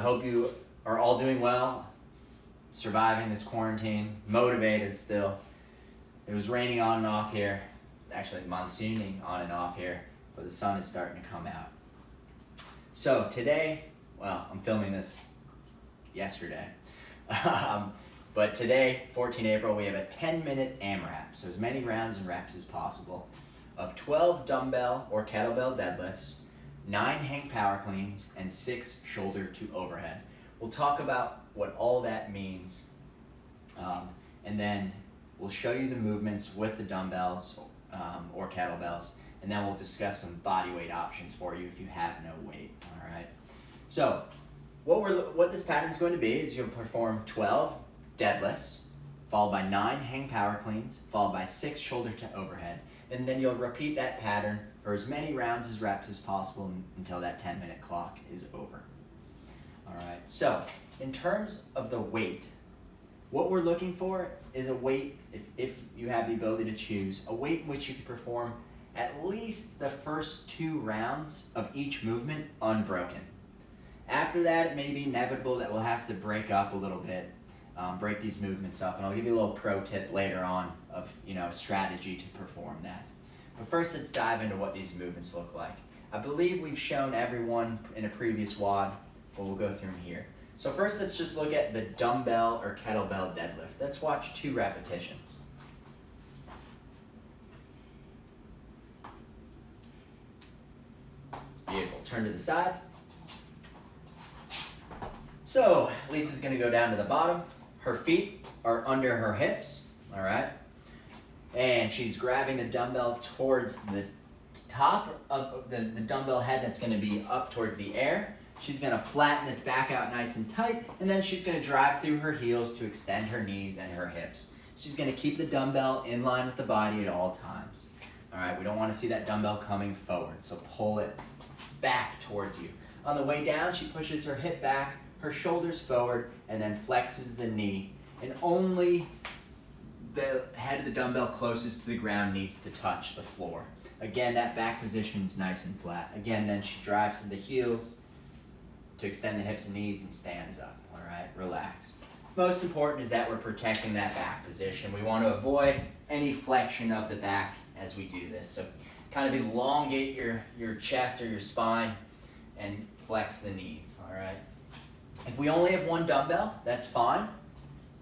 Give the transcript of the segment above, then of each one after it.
hope you are all doing well, surviving this quarantine, motivated still. It was raining on and off here, actually monsooning on and off here, but the sun is starting to come out. So today, well, I'm filming this yesterday, but today, 14 April, we have a 10-minute AMRAP, so as many rounds and reps as possible, of 12 dumbbell or kettlebell deadlifts, 9 hang power cleans, and 6 shoulder to overhead. We'll talk about what all that means, and then we'll show you the movements with the dumbbells or kettlebells, and then we'll discuss some body weight options for you if you have no weight, all right? So what this pattern is going to be is you'll perform 12 deadlifts, followed by 9 hang power cleans, followed by 6 shoulder to overhead, and then you'll repeat that pattern for as many rounds as reps as possible until that 10-minute clock is over. All right, so in terms of the weight, what we're looking for is a weight, if you have the ability to choose, a weight in which you can perform at least the first 2 rounds of each movement unbroken. After that, it may be inevitable that we'll have to break up a little bit, break these movements up, and I'll give you a little pro tip later on of strategy to perform that. But first, let's dive into what these movements look like. I believe we've shown everyone in a previous WOD, but we'll go through them here. So first, let's just look at the dumbbell or kettlebell deadlift. Let's watch 2 repetitions. Beautiful. Turn to the side. So Lisa's going to go down to the bottom. Her feet are under her hips, all right? And she's grabbing the dumbbell towards the top of the dumbbell head that's going to be up towards the air. She's going to flatten this back out nice and tight, and then she's going to drive through her heels to extend her knees and her hips. She's going to keep the dumbbell in line with the body at all times. All right, we don't want to see that dumbbell coming forward, so pull it back towards you. On the way down, she pushes her hip back, her shoulders forward, and then flexes the knee, and only the head of the dumbbell closest to the ground needs to touch the floor. Again, that back position is nice and flat. Again, then she drives to the heels to extend the hips and knees and stands up, all right? Relax. Most important is that we're protecting that back position. We want to avoid any flexion of the back as we do this. So kind of elongate your chest or your spine and flex the knees, all right? If we only have 1 dumbbell, that's fine.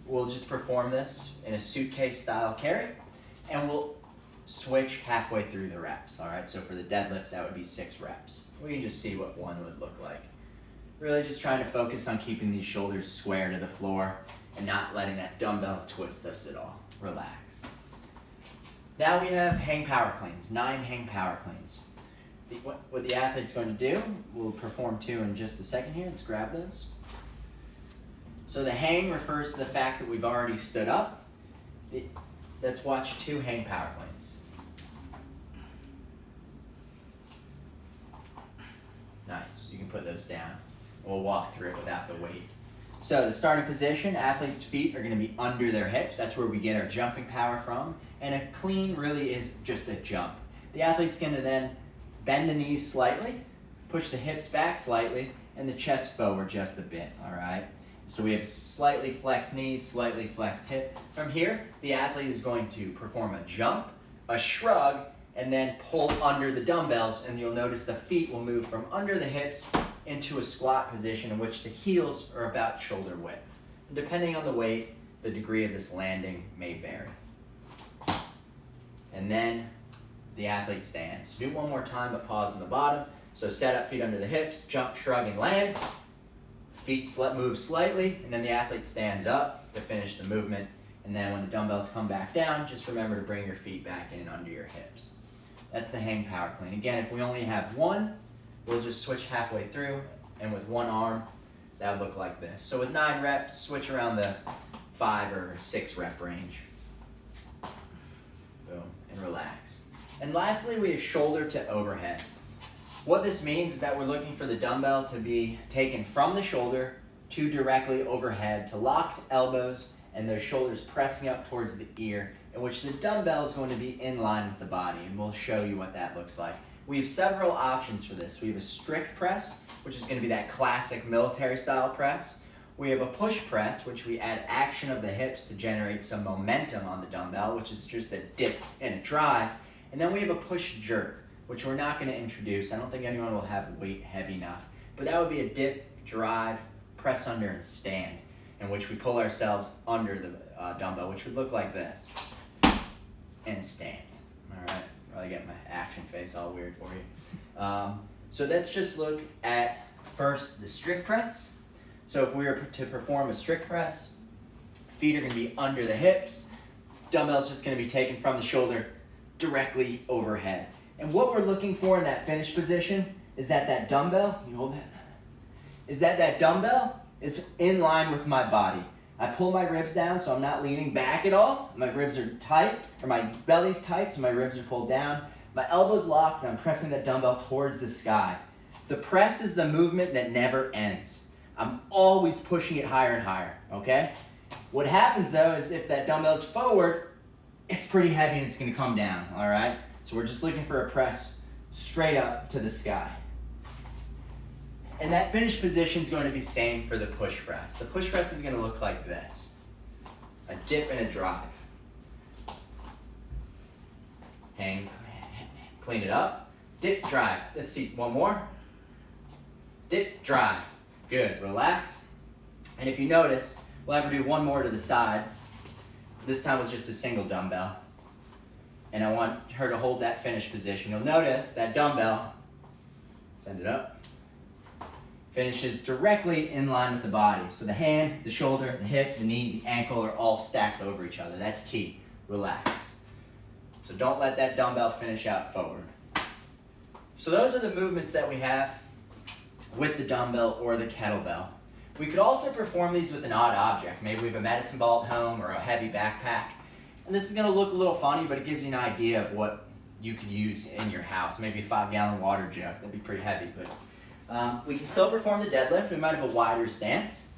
We'll just perform this in a suitcase style carry, and we'll switch halfway through the reps, all right? So for the deadlifts, that would be 6 reps. We can just see what one would look like. Really just trying to focus on keeping these shoulders square to the floor and not letting that dumbbell twist us at all. Relax. Now we have hang power cleans, 9 hang power cleans. What the athlete's going to do, we'll perform 2 in just a second here. Let's grab those. So the hang refers to the fact that we've already stood up. Let's watch 2 hang power cleans. Nice, you can put those down. We'll walk through it without the weight. So the starting position, athletes' feet are going to be under their hips. That's where we get our jumping power from. And a clean really is just a jump. The athlete's going to then bend the knees slightly, push the hips back slightly, and the chest forward just a bit, all right? So we have slightly flexed knees, slightly flexed hip. From here, the athlete is going to perform a jump, a shrug, and then pull under the dumbbells, and you'll notice the feet will move from under the hips into a squat position in which the heels are about shoulder width. And depending on the weight, the degree of this landing may vary. And then the athlete stands. Do it one more time, but pause in the bottom. So set up, feet under the hips, jump, shrug, and land. Feet move slightly, and then the athlete stands up to finish the movement. And then when the dumbbells come back down, just remember to bring your feet back in under your hips. That's the hang power clean. Again, if we only have 1, we'll just switch halfway through, and with 1 arm, that would look like this. So with 9 reps, switch around the 5 or 6 rep range. Boom, and relax. And lastly, we have shoulder to overhead. What this means is that we're looking for the dumbbell to be taken from the shoulder to directly overhead, to locked elbows and their shoulders pressing up towards the ear, in which the dumbbell is going to be in line with the body, and we'll show you what that looks like. We have several options for this. We have a strict press, which is going to be that classic military style press. We have a push press, which we add action of the hips to generate some momentum on the dumbbell, which is just a dip and a drive. And then we have a push jerk, which we're not going to introduce. I don't think anyone will have weight heavy enough. But that would be a dip, drive, press under, and stand, in which we pull ourselves under the dumbbell, which would look like this, and stand. All right, probably get my action face all weird for you. So let's just look at first the strict press. So if we were to perform a strict press, feet are going to be under the hips, dumbbell's just going to be taken from the shoulder directly overhead. And what we're looking for in that finish position is that dumbbell, you hold that, is that dumbbell is in line with my body. I pull my ribs down so I'm not leaning back at all. My ribs are tight, or my belly's tight so my ribs are pulled down. My elbow's locked and I'm pressing that dumbbell towards the sky. The press is the movement that never ends. I'm always pushing it higher and higher, okay? What happens though is if that dumbbell's forward, it's pretty heavy and it's gonna come down, all right? So we're just looking for a press straight up to the sky. And that finish position is going to be same for the push press. The push press is going to look like this. A dip and a drive. Hang, clean it up. Dip, drive. Let's see, one more. Dip, drive. Good, relax. And if you notice, we'll have to do one more to the side. This time with just a single dumbbell. And I want her to hold that finish position. You'll notice that dumbbell, send it up, finishes directly in line with the body. So the hand, the shoulder, the hip, the knee, the ankle are all stacked over each other. That's key. Relax. So don't let that dumbbell finish out forward. So those are the movements that we have with the dumbbell or the kettlebell. We could also perform these with an odd object. Maybe we have a medicine ball at home or a heavy backpack. And this is going to look a little funny, but it gives you an idea of what you could use in your house. Maybe a 5-gallon water jug. That'd be pretty heavy, but we can still perform the deadlift. We might have a wider stance.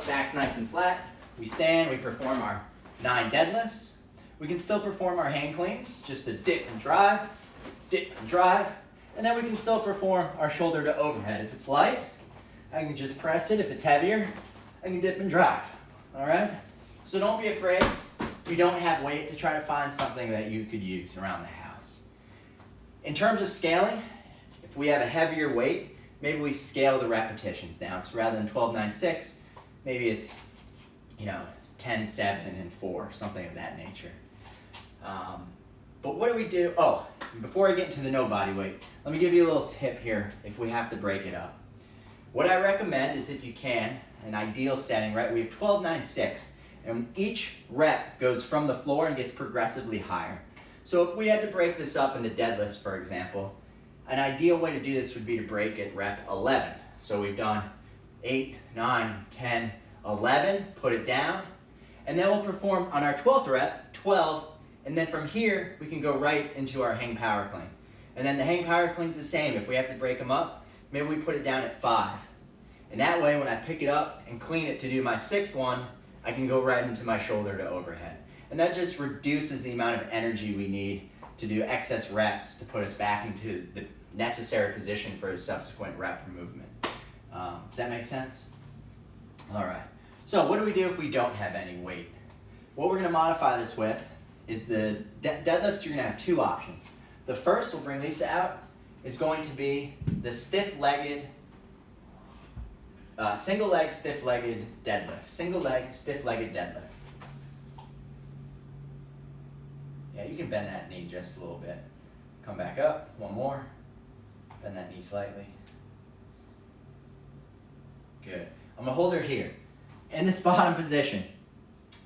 Back's nice and flat. We stand, we perform our 9 deadlifts. We can still perform our hang cleans, just a dip and drive, and then we can still perform our shoulder to overhead. If it's light, I can just press it. If it's heavier, I can dip and drive, all right? So don't be afraid if you don't have weight to try to find something that you could use around the house. In terms of scaling, if we have a heavier weight, maybe we scale the repetitions down. So rather than 12, 9, 6, maybe it's, 10, 7, and 4, something of that nature. But what do we do? Oh, before I get into the no body weight, let me give you a little tip here if we have to break it up. What I recommend is if you can, an ideal setting, right? We have 12, 9, 6, and each rep goes from the floor and gets progressively higher. So if we had to break this up into deadlifts, for example, an ideal way to do this would be to break at rep 11. So we've done 8, 9, 10, 11, put it down, and then we'll perform on our 12th rep, 12, and then from here, we can go right into our hang power clean. And then the hang power clean's the same. If we have to break them up, maybe we put it down at 5. And that way, when I pick it up and clean it to do my 6th one, I can go right into my shoulder to overhead. And that just reduces the amount of energy we need to do excess reps to put us back into the necessary position for a subsequent rep or movement. Does that make sense? All right. So what do we do if we don't have any weight? What we're going to modify this with is the deadlifts. You're going to have 2 options. The first, we'll bring Lisa out, is going to be the stiff-legged, single leg stiff-legged deadlift. Single leg stiff-legged deadlift. Yeah, you can bend that knee just a little bit. Come back up, one more. Bend that knee slightly. Good. I'm gonna hold her here. In this bottom position,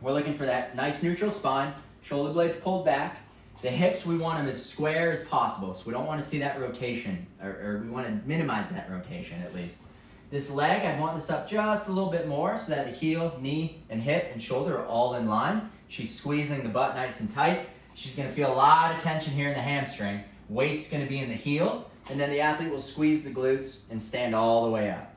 we're looking for that nice neutral spine, shoulder blades pulled back. The hips, we want them as square as possible, so we don't want to see that rotation, or we want to minimize that rotation at least. This leg, I want this up just a little bit more so that the heel, knee, and hip, and shoulder are all in line. She's squeezing the butt nice and tight. She's going to feel a lot of tension here in the hamstring. Weight's going to be in the heel, and then the athlete will squeeze the glutes and stand all the way up.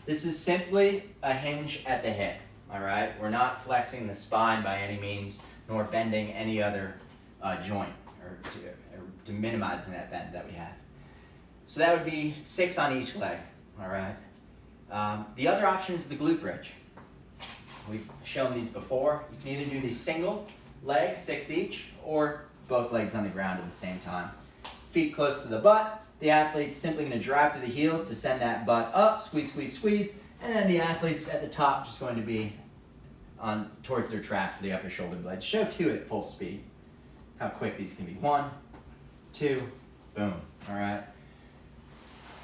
This is simply a hinge at the hip, all right? We're not flexing the spine by any means, nor bending any other joint, or to minimizing that bend that we have. So that would be 6 on each leg. all right? The other option is the glute bridge. We've shown these before. You can either do these single legs, 6 each, or both legs on the ground at the same time. Feet close to the butt. The athlete's simply going to drive through the heels to send that butt up, squeeze, squeeze, squeeze, and then the athlete's at the top just going to be on towards their traps, the upper shoulder blades. Show 2 at full speed. How quick these can be. 1, 2, boom. All right.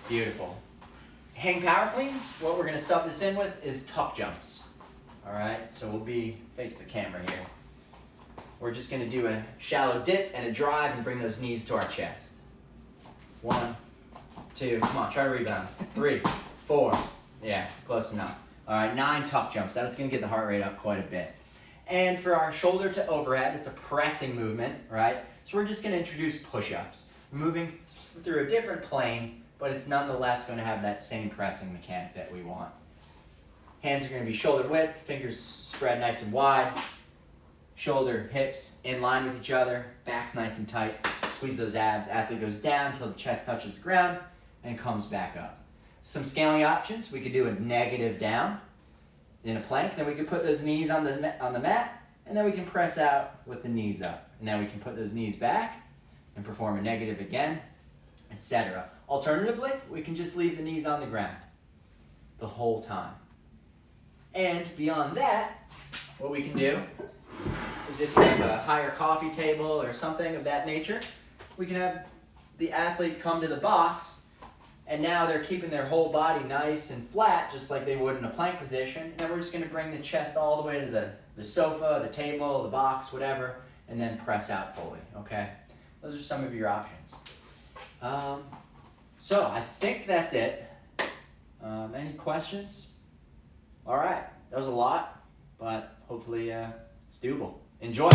Beautiful. Hang power cleans. What we're going to sub this in with is tuck jumps. All right. So we'll face the camera here. We're just going to do a shallow dip and a drive and bring those knees to our chest. 1, 2, come on, try to rebound. 3, 4, yeah, close enough. All right, 9 tuck jumps. That's going to get the heart rate up quite a bit. And for our shoulder to overhead, it's a pressing movement, right? So we're just going to introduce push-ups. Moving through a different plane, but it's nonetheless going to have that same pressing mechanic that we want. Hands are going to be shoulder width, fingers spread nice and wide. Shoulder, hips in line with each other, back's nice and tight. Squeeze those abs. Athlete goes down until the chest touches the ground and comes back up. Some scaling options. We could do a negative down in a plank. Then we could put those knees on the mat, and then we can press out with the knees up. And then we can put those knees back and perform a negative again, etc. Alternatively, we can just leave the knees on the ground the whole time. And beyond that, what we can do is if we have a higher coffee table or something of that nature, we can have the athlete come to the box, and now they're keeping their whole body nice and flat, just like they would in a plank position. And then we're just going to bring the chest all the way to the sofa, the table, the box, whatever, and then press out fully, okay? Those are some of your options. So I think that's it. Any questions? All right, that was a lot, but hopefully it's doable. Enjoy.